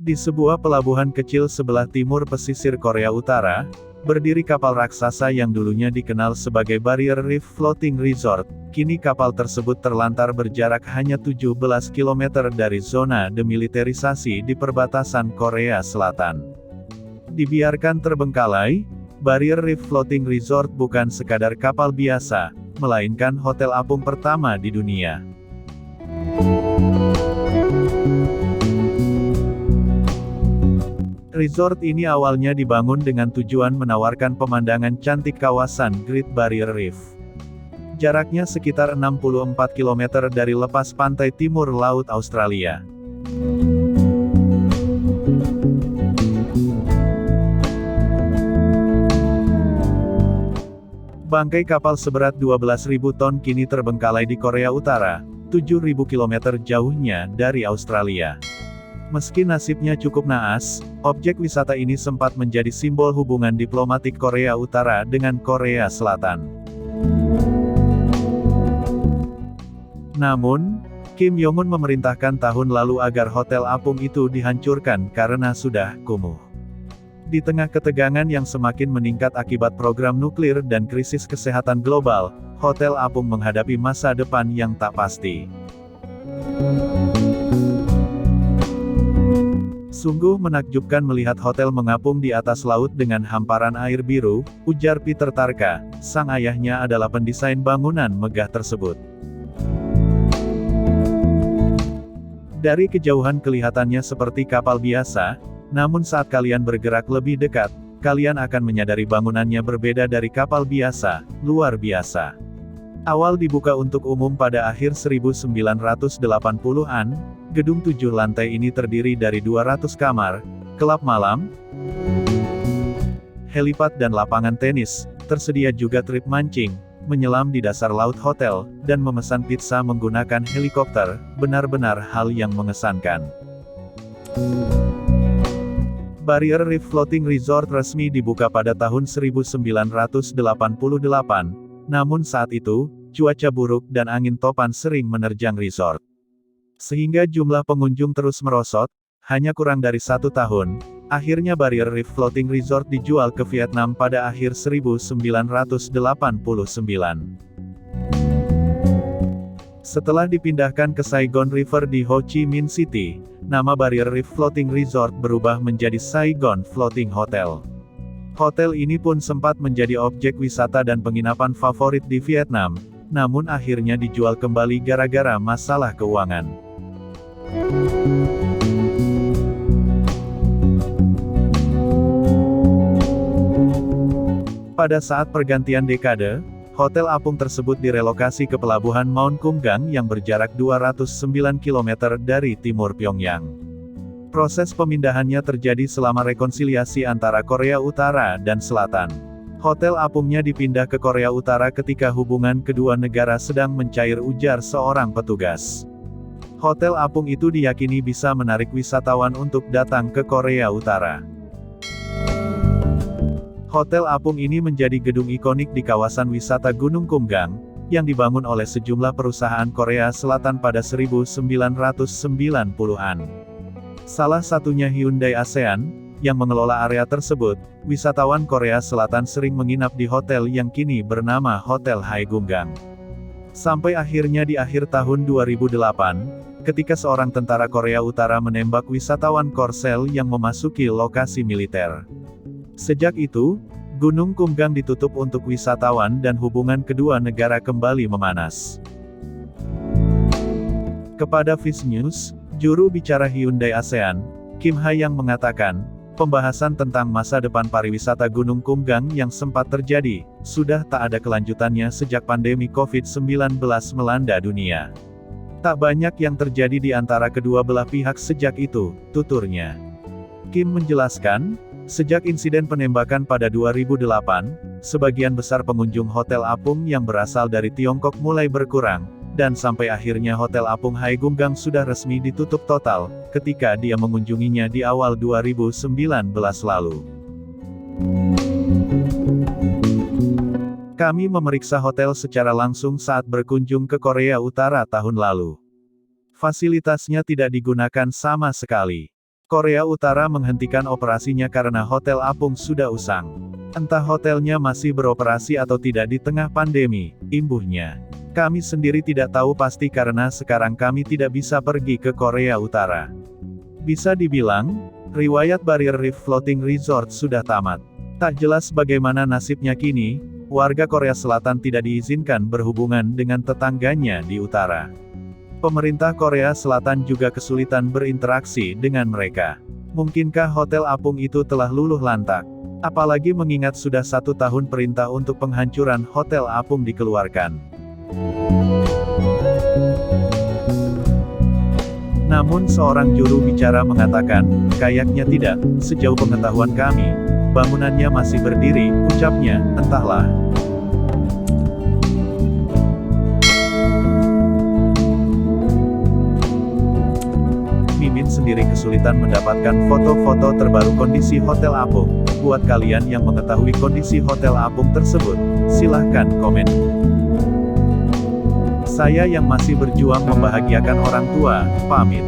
Di sebuah pelabuhan kecil sebelah timur pesisir Korea Utara, berdiri kapal raksasa yang dulunya dikenal sebagai Barrier Reef Floating Resort. Kini kapal tersebut terlantar berjarak hanya 17 km dari zona demilitarisasi di perbatasan Korea Selatan. Dibiarkan terbengkalai, Barrier Reef Floating Resort bukan sekadar kapal biasa, melainkan hotel apung pertama di dunia. Resort ini awalnya dibangun dengan tujuan menawarkan pemandangan cantik kawasan Great Barrier Reef. Jaraknya sekitar 64 km dari lepas pantai timur Laut Australia. Bangkai kapal seberat 12.000 ton kini terbengkalai di Korea Utara, 7.000 km jauhnya dari Australia. Meski nasibnya cukup naas, objek wisata ini sempat menjadi simbol hubungan diplomatik Korea Utara dengan Korea Selatan. Namun, Kim Jong-un memerintahkan tahun lalu agar hotel apung itu dihancurkan karena sudah kumuh. Di tengah ketegangan yang semakin meningkat akibat program nuklir dan krisis kesehatan global, hotel apung menghadapi masa depan yang tak pasti. Sungguh menakjubkan melihat hotel mengapung di atas laut dengan hamparan air biru, ujar Peter Tarka, sang ayahnya adalah pendesain bangunan megah tersebut. Dari kejauhan kelihatannya seperti kapal biasa, namun saat kalian bergerak lebih dekat, kalian akan menyadari bangunannya berbeda dari kapal biasa, luar biasa. Awal dibuka untuk umum pada akhir 1980-an, gedung 7 lantai ini terdiri dari 200 kamar, kelab malam, helipad dan lapangan tenis. Tersedia juga trip mancing, menyelam di dasar laut hotel, dan memesan pizza menggunakan helikopter, benar-benar hal yang mengesankan. Barrier Reef Floating Resort resmi dibuka pada tahun 1988, namun saat itu, cuaca buruk dan angin topan sering menerjang resort. Sehingga jumlah pengunjung terus merosot, hanya kurang dari 1 tahun, akhirnya Barrier Reef Floating Resort dijual ke Vietnam pada akhir 1989. Setelah dipindahkan ke Saigon River di Ho Chi Minh City, nama Barrier Reef Floating Resort berubah menjadi Saigon Floating Hotel. Hotel ini pun sempat menjadi objek wisata dan penginapan favorit di Vietnam, namun akhirnya dijual kembali gara-gara masalah keuangan. Pada saat pergantian dekade, hotel apung tersebut direlokasi ke pelabuhan Mount Kumgang yang berjarak 209 km dari timur Pyongyang. Proses pemindahannya terjadi selama rekonsiliasi antara Korea Utara dan Selatan. Hotel apungnya dipindah ke Korea Utara ketika hubungan kedua negara sedang mencair, ujar seorang petugas. Hotel apung itu diyakini bisa menarik wisatawan untuk datang ke Korea Utara. Hotel apung ini menjadi gedung ikonik di kawasan wisata Gunung Kumgang, yang dibangun oleh sejumlah perusahaan Korea Selatan pada 1990-an. Salah satunya Hyundai ASEAN, yang mengelola area tersebut. Wisatawan Korea Selatan sering menginap di hotel yang kini bernama Hotel Haegumgang. Sampai akhirnya di akhir tahun 2008, ketika seorang tentara Korea Utara menembak wisatawan Korsel yang memasuki lokasi militer. Sejak itu, Gunung Kumgang ditutup untuk wisatawan dan hubungan kedua negara kembali memanas. Kepada Vice News, juru bicara Hyundai ASEAN, Kim Ha-yang mengatakan, pembahasan tentang masa depan pariwisata Gunung Kumgang yang sempat terjadi, sudah tak ada kelanjutannya sejak pandemi COVID-19 melanda dunia. Tak banyak yang terjadi di antara kedua belah pihak sejak itu, tuturnya. Kim menjelaskan, sejak insiden penembakan pada 2008, sebagian besar pengunjung hotel apung yang berasal dari Tiongkok mulai berkurang, dan sampai akhirnya Hotel Apung Haegumgang sudah resmi ditutup total, ketika dia mengunjunginya di awal 2019 lalu. Kami memeriksa hotel secara langsung saat berkunjung ke Korea Utara tahun lalu. Fasilitasnya tidak digunakan sama sekali. Korea Utara menghentikan operasinya karena Hotel Apung sudah usang. Entah hotelnya masih beroperasi atau tidak di tengah pandemi, imbuhnya. Kami sendiri tidak tahu pasti karena sekarang kami tidak bisa pergi ke Korea Utara. Bisa dibilang, riwayat Barrier Reef Floating Resort sudah tamat. Tak jelas bagaimana nasibnya kini, warga Korea Selatan tidak diizinkan berhubungan dengan tetangganya di utara. Pemerintah Korea Selatan juga kesulitan berinteraksi dengan mereka. Mungkinkah Hotel Apung itu telah luluh lantak? Apalagi mengingat sudah 1 tahun perintah untuk penghancuran Hotel Apung dikeluarkan. Namun seorang juru bicara mengatakan, kayaknya tidak, sejauh pengetahuan kami, bangunannya masih berdiri, ucapnya, entahlah. Mimin sendiri kesulitan mendapatkan foto-foto terbaru kondisi Hotel Apung. Buat kalian yang mengetahui kondisi Hotel Apung tersebut, silahkan komen. Saya yang masih berjuang membahagiakan orang tua, pamit.